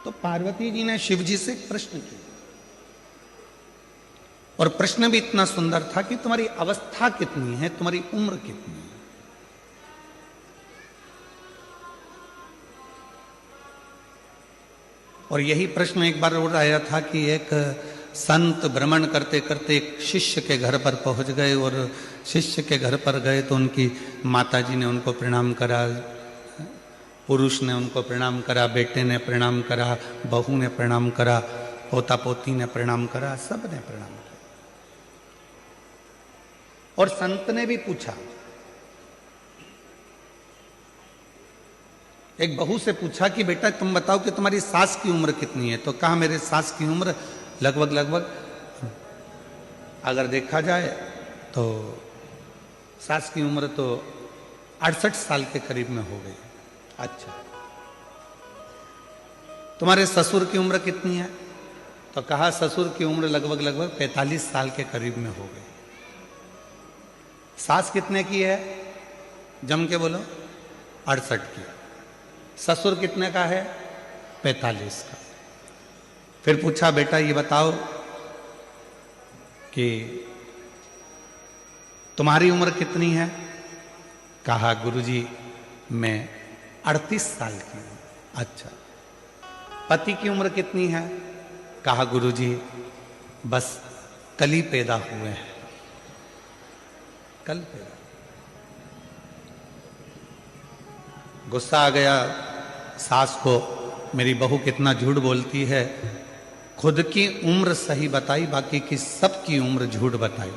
तो पार्वती जी ने शिव जी से एक प्रश्न किया, और प्रश्न भी इतना सुंदर था कि तुम्हारी अवस्था कितनी है, तुम्हारी उम्र कितनी है। और यही प्रश्न एक बार और आया था कि एक संत भ्रमण करते करते एक शिष्य के घर पर पहुंच गए, और शिष्य के घर पर गए तो उनकी माताजी ने उनको प्रणाम करा, पुरुष ने उनको प्रणाम करा, बेटे ने प्रणाम करा, बहू ने प्रणाम करा, पोता पोती ने प्रणाम करा, सब ने प्रणाम किया। और संत ने भी पूछा, एक बहू से पूछा कि बेटा तुम बताओ कि तुम्हारी सास की उम्र कितनी है। तो कहा मेरे सास की उम्र लगभग अगर देखा जाए तो सास की उम्र तो 68 साल के करीब में हो गई। अच्छा, तुम्हारे ससुर की उम्र कितनी है? तो कहा ससुर की उम्र लगभग 45 साल के करीब में हो गई। सास कितने की है? जम के बोलो। 68 की। ससुर कितने का है? 45 का। फिर पूछा बेटा ये बताओ कि तुम्हारी उम्र कितनी है? कहा गुरुजी मैं 38 साल की हूं। अच्छा, पति की उम्र कितनी है? कहा गुरुजी बस कल ही पैदा हुए हैं, कल पैदा। गुस्सा आ गया सास को, मेरी बहू कितना झूठ बोलती है, खुद की उम्र सही बताई, बाकी की सबकी उम्र झूठ बताई।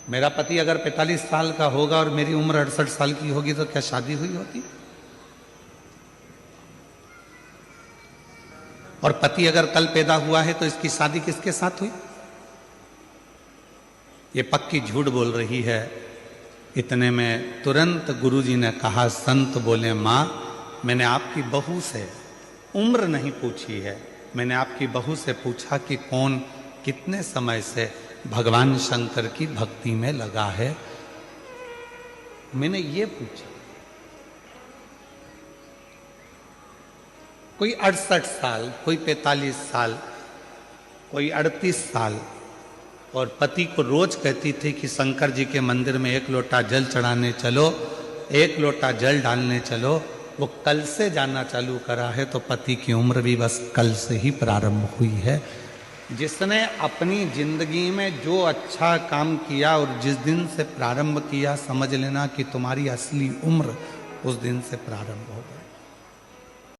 मेरा पति अगर 45 साल का होगा और मेरी उम्र 68 साल की होगी तो क्या शादी हुई होती? और पति अगर कल पैदा हुआ है तो इसकी शादी किसके साथ हुई? ये पक्की झूठ बोल रही है। इतने में तुरंत गुरुजी ने कहा, संत बोले मां मैंने आपकी बहू से उम्र नहीं पूछी है, मैंने आपकी बहू से पूछा कि कौन कितने समय से भगवान शंकर की भक्ति में लगा है, मैंने ये पूछा। कोई 68 साल, कोई 45 साल, कोई 38 साल, और पति को रोज कहती थी कि शंकर जी के मंदिर में 1 लोटा जल चढ़ाने चलो, 1 लोटा जल डालने चलो। वो कल से जाना चालू करा है तो पति की उम्र भी बस कल से ही प्रारंभ हुई है। जिसने अपनी जिंदगी में जो अच्छा काम किया और जिस दिन से प्रारंभ किया, समझ लेना कि तुम्हारी असली उम्र उस दिन से प्रारंभ हो गई।